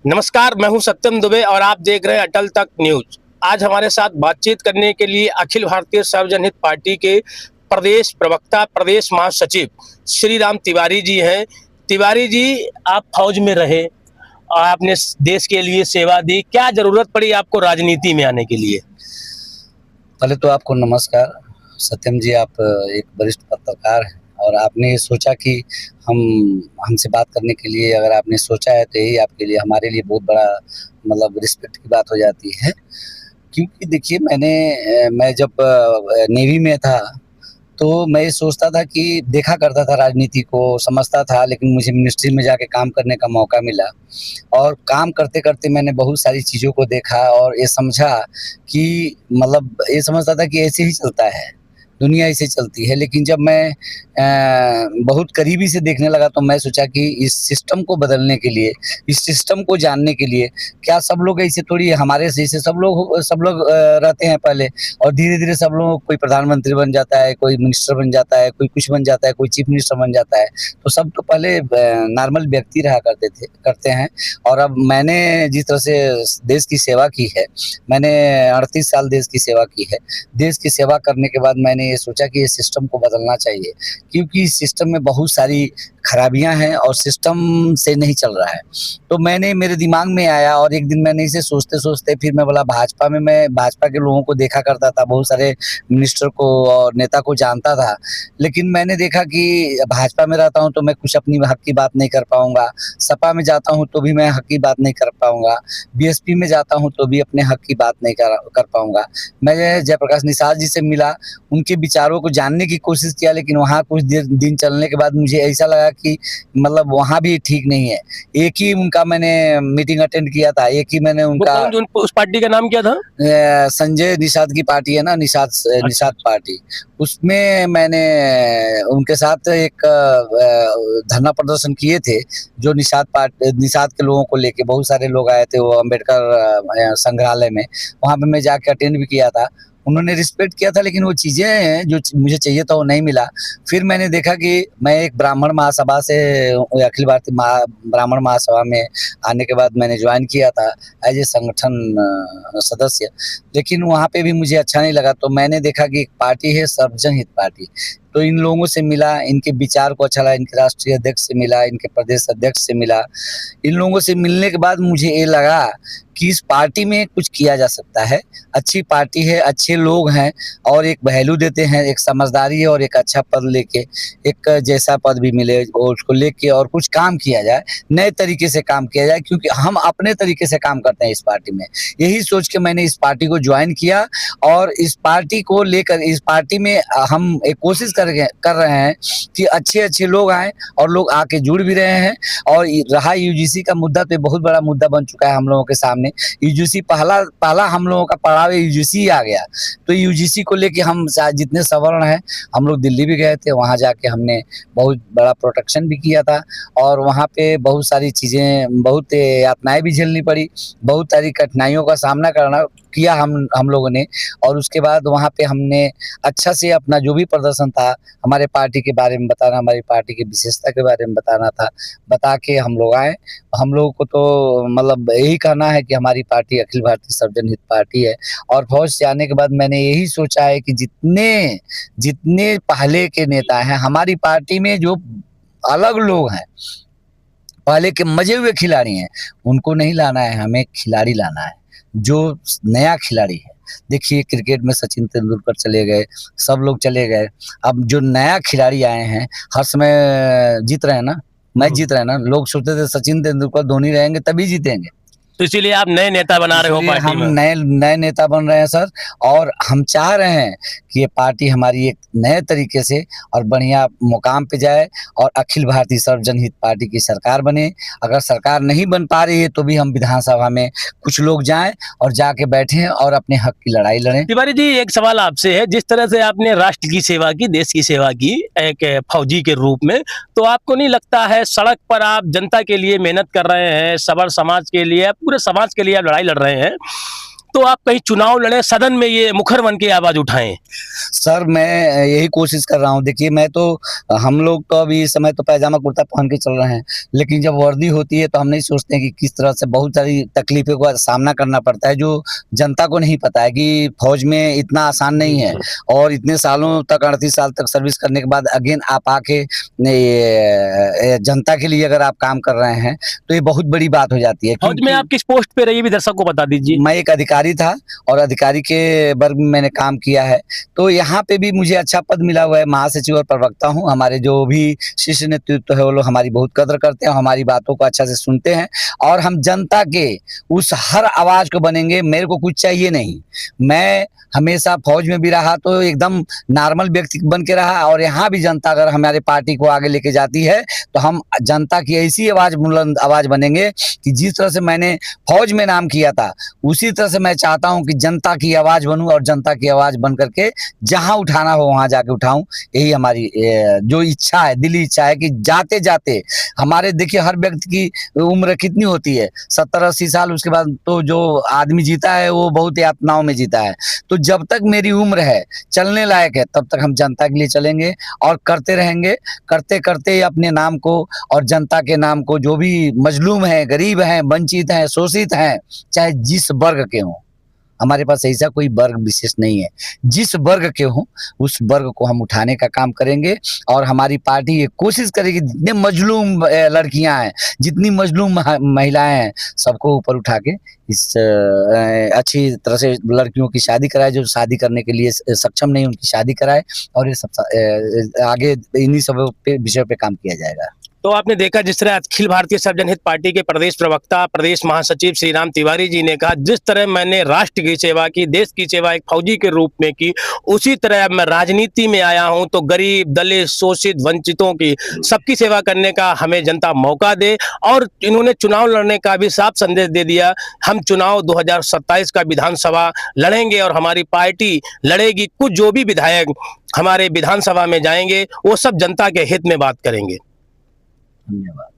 नमस्कार, मैं हूं सत्यम दुबे और आप देख रहे हैं अटल तक न्यूज। आज हमारे साथ बातचीत करने के लिए अखिल भारतीय सर्वजन हित पार्टी के प्रदेश प्रवक्ता, प्रदेश महासचिव श्री राम तिवारी जी हैं। तिवारी जी, आप फौज में रहे और आपने देश के लिए सेवा दी, क्या जरूरत पड़ी आपको राजनीति में आने के लिए? पहले तो आपको नमस्कार। सत्यम जी, आप एक वरिष्ठ पत्रकार हैं और आपने ये सोचा कि हम हमसे बात करने के लिए अगर आपने सोचा है तो यही आपके लिए हमारे लिए बहुत बड़ा मतलब रिस्पेक्ट की बात हो जाती है। क्योंकि देखिए मैं जब नेवी में था तो मैं ये सोचता था कि देखा करता था राजनीति को, समझता था, लेकिन मुझे मिनिस्ट्री में जाके काम करने का मौका मिला और काम करते-करते मैंने बहुत सारी चीज़ों को देखा और ये समझा कि मतलब ये समझता था कि ऐसे ही चलता है, दुनिया ऐसे चलती है। लेकिन जब मैं बहुत करीबी से देखने लगा तो मैं सोचा कि इस सिस्टम को बदलने के लिए, इस सिस्टम को जानने के लिए, क्या सब लोग ऐसे थोड़ी हमारे जैसे सब लोग रहते हैं पहले और धीरे-धीरे सब लोग कोई प्रधानमंत्री बन जाता है, कोई मिनिस्टर बन जाता है, कोई कुछ बन जाता है, कोई चीफ मिनिस्टर बन जाता है। तो सब तो पहले नॉर्मल व्यक्ति रहा करते हैं और अब मैंने जिस तरह से देश की सेवा की है, मैंने 38 साल देश की सेवा की है। देश की सेवा करने के बाद मैंने ये सोचा कि ये सिस्टम को बदलना चाहिए, क्योंकि इस सिस्टम में बहुत सारी खराबियां हैं और सिस्टम से नहीं चल रहा है। तो मेरे दिमाग में आया और एक दिन मैंने इसे सोचते-सोचते फिर मैं बोला मैं भाजपा के लोगों को देखा करता था, बहुत सारे मिनिस्टर को और नेता को जानता था। लेकिन मैंने देखा कि भाजपा में रहता हूँ तो मैं कुछ अपनी हक की बात नहीं कर पाऊँगा, सपा में जाता हूँ तो भी मैं हक की बात नहीं कर पाऊँगा, बीएसपी में जाता हूँ तो भी अपने हक की बात नहीं कर पाऊँगा। मैं जयप्रकाश निषाद जी से मिला, उनके विचारों को जानने की कोशिश किया, लेकिन वहाँ कुछ दिन चलने के बाद मुझे ऐसा लगा कि मतलब वहाँ भी ठीक नहीं है। एक ही उनका मैंने मीटिंग अटेंड किया था, एक ही मैंने उनका उस पार्टी का नाम क्या था? संजय निषाद की पार्टी है ना, निषाद पार्टी, उसमें मैंने उनके साथ एक धरना प्रदर्शन किए थे, जो निषाद के लोगों को लेके बहुत सारे लोग आए थे, वो अम्बेडकर संग्रहालय में, वहाँ पे मैं जाके अटेंड भी किया था। उन्होंने रिस्पेक्ट किया था, लेकिन वो चीज़ें जो मुझे चाहिए था वो नहीं मिला। फिर मैंने देखा कि मैं एक ब्राह्मण महासभा से अखिल भारतीय ब्राह्मण महासभा में आने के बाद मैंने ज्वाइन किया था एज ए संगठन सदस्य, लेकिन वहाँ पे भी मुझे अच्छा नहीं लगा। तो मैंने देखा कि एक पार्टी है सर्वजन हित पार्टी, तो इन लोगों से मिला, इनके विचार को अच्छा लगा, इनके राष्ट्रीय अध्यक्ष से मिला, इनके प्रदेश अध्यक्ष से मिला। इन लोगों से मिलने के बाद मुझे ये लगा कि इस पार्टी में कुछ किया जा सकता है, अच्छी पार्टी है, अच्छे लोग हैं और एक वैल्यू देते हैं, एक समझदारी है और एक अच्छा पद लेके, एक जैसा पद भी मिले और उसको लेके और कुछ काम किया जाए, नए तरीके से काम किया जाए, क्योंकि हम अपने तरीके से काम करते हैं इस पार्टी में। यही सोच के मैंने इस पार्टी को ज्वाइन किया और इस पार्टी को लेकर इस पार्टी में हम एक कोशिश कर रहे हैं कि अच्छे लोग आएँ और लोग आके जुड़ भी रहे हैं। और रहा यूजीसी का मुद्दा, तो बहुत बड़ा मुद्दा बन चुका है हम लोगों के सामने। यूजीसी पहला हम लोगों का पड़ाव यूजीसी आ गया, तो यूजीसी को लेके हम जितने सवर्ण हैं, हम लोग दिल्ली भी गए थे, वहाँ जाके हमने बहुत बड़ा प्रोटेक्शन भी किया था और वहाँ पे बहुत सारी चीज़ें, बहुत यातनाएं भी झेलनी पड़ी, बहुत सारी कठिनाइयों का सामना करना किया हम लोगों ने। और उसके बाद वहाँ पे हमने अच्छा से अपना जो भी प्रदर्शन था, हमारे पार्टी के बारे में बताना, हमारी पार्टी की विशेषता के बारे में बताना था, बता के हम लोग आए। हम लोगों को तो मतलब यही कहना है कि हमारी पार्टी अखिल भारतीय सर्वजन हित पार्टी है और फौज से आने के बाद मैंने यही सोचा है कि जितने पहले के नेता हैं हमारी पार्टी में, जो अलग लोग हैं, पहले के मजे हुए खिलाड़ी हैं, उनको नहीं लाना है, हमें खिलाड़ी लाना है जो नया खिलाड़ी है। देखिए क्रिकेट में सचिन तेंदुलकर चले गए, सब लोग चले गए, अब जो नया खिलाड़ी आए हैं, हर समय जीत रहे हैं ना, मैच जीत रहे हैं ना। लोग सोचते थे सचिन तेंदुलकर, धोनी रहेंगे तभी जीतेंगे, तो इसीलिए आप नए नेता बना रहे हो पार्टी हम में? नए नेता बन रहे हैं सर। और हम चाह रहे हैं कि ये पार्टी हमारी एक नए तरीके से और बढ़िया मुकाम पे जाए और अखिल भारतीय सर्वजन हित पार्टी की सरकार बने। अगर सरकार नहीं बन पा रही है तो भी हम विधानसभा में कुछ लोग जाएं और जाके बैठें और अपने हक की लड़ाई लड़ें। तिवारी जी, एक सवाल आपसे है, जिस तरह से आपने राष्ट्र की सेवा की, देश की सेवा की एक फौजी के रूप में, तो आपको नहीं लगता है सड़क पर आप जनता के लिए मेहनत कर रहे हैं, सबर समाज के लिए, पूरे समाज के लिए आप लड़ाई लड़ रहे हैं, तो आप कहीं चुनाव लड़े, सदन में ये मुखर बन के आवाज उठाएं। सर मैं यही कोशिश कर रहा हूँ। देखिए मैं तो, हम लोग तो अभी इस समय तो पैजामा कुर्ता पहन के चल रहे हैं, लेकिन जब वर्दी होती है तो हम नहीं सोचते हैं कि किस तरह से बहुत सारी तकलीफों का सामना करना पड़ता है, जो जनता को नहीं पता है कि फौज में इतना आसान नहीं है। और इतने सालों तक 38 साल तक सर्विस करने के बाद अगेन आप आके जनता के लिए अगर आप काम कर रहे हैं तो ये बहुत बड़ी बात हो जाती है। फौज में आप किस पोस्ट पे रही, भी दर्शक को बता दीजिए। मैं एक अधिकारी था और अधिकारी के वर्ग में मैंने काम किया है, तो यहाँ पे भी मुझे अच्छा पद मिला हुआ है, महासचिव और प्रवक्ता हूँ। हमारे जो भी शीर्ष नेतृत्व है वो लोग हमारी बहुत कदर करते हैं, हमारी बातों को अच्छा से सुनते हैं और हम जनता के उस हर आवाज को बनेंगे। मेरे को कुछ चाहिए नहीं, मैं हमेशा फौज में भी रहा तो एकदम नॉर्मल व्यक्ति बन के रहा, और यहाँ भी जनता अगर हमारे पार्टी को आगे लेके जाती है तो हम जनता की ऐसी आवाज, बुलंद आवाज बनेंगे कि जिस तरह से मैंने फौज में नाम किया था उसी तरह से मैं चाहता हूं कि जनता की आवाज बनूं और जनता की आवाज बन करके जहां उठाना हो वहां जाके उठाऊं। यही हमारी जो इच्छा है, दिली इच्छा है कि जाते जाते हमारे, देखिए हर व्यक्ति की उम्र कितनी होती है, 70-80 साल, उसके बाद तो जो आदमी जीता है वो बहुत यातनाओं में जीता है। तो जब तक मेरी उम्र है, चलने लायक है, तब तक हम जनता के लिए चलेंगे और करते रहेंगे। करते करते अपने नाम को और जनता के नाम को, जो भी मजलूम है, गरीब हैं, वंचित हैं, शोषित हैं, चाहे जिस वर्ग के हों, हमारे पास ऐसा कोई वर्ग विशेष नहीं है, जिस वर्ग के हों उस वर्ग को हम उठाने का काम करेंगे। और हमारी पार्टी ये कोशिश करेगी जितने मजलूम लड़कियां हैं, जितनी मजलूम महिलाएं हैं, सबको ऊपर उठा के इस अच्छी तरह से लड़कियों की शादी कराए, जो शादी करने के लिए सक्षम नहीं उनकी शादी कराए, और ये सब आगे इन्हीं सब विषयों पे काम किया जाएगा। तो आपने देखा जिस तरह अखिल भारतीय सर्वजनहित पार्टी के प्रदेश प्रवक्ता, प्रदेश महासचिव श्री राम तिवारी जी ने कहा, जिस तरह मैंने राष्ट्र की सेवा की, देश की सेवा एक फौजी के रूप में की, उसी तरह अब मैं राजनीति में आया हूं तो गरीब, दलित, शोषित, वंचितों की सबकी सेवा करने का हमें जनता मौका दे। और इन्होंने चुनाव लड़ने का भी साफ संदेश दे दिया, हम चुनाव 2027 का विधानसभा लड़ेंगे और हमारी पार्टी लड़ेगी। कुछ जो भी विधायक हमारे विधानसभा में जाएंगे वो सब जनता के हित में बात करेंगे। धन्यवाद।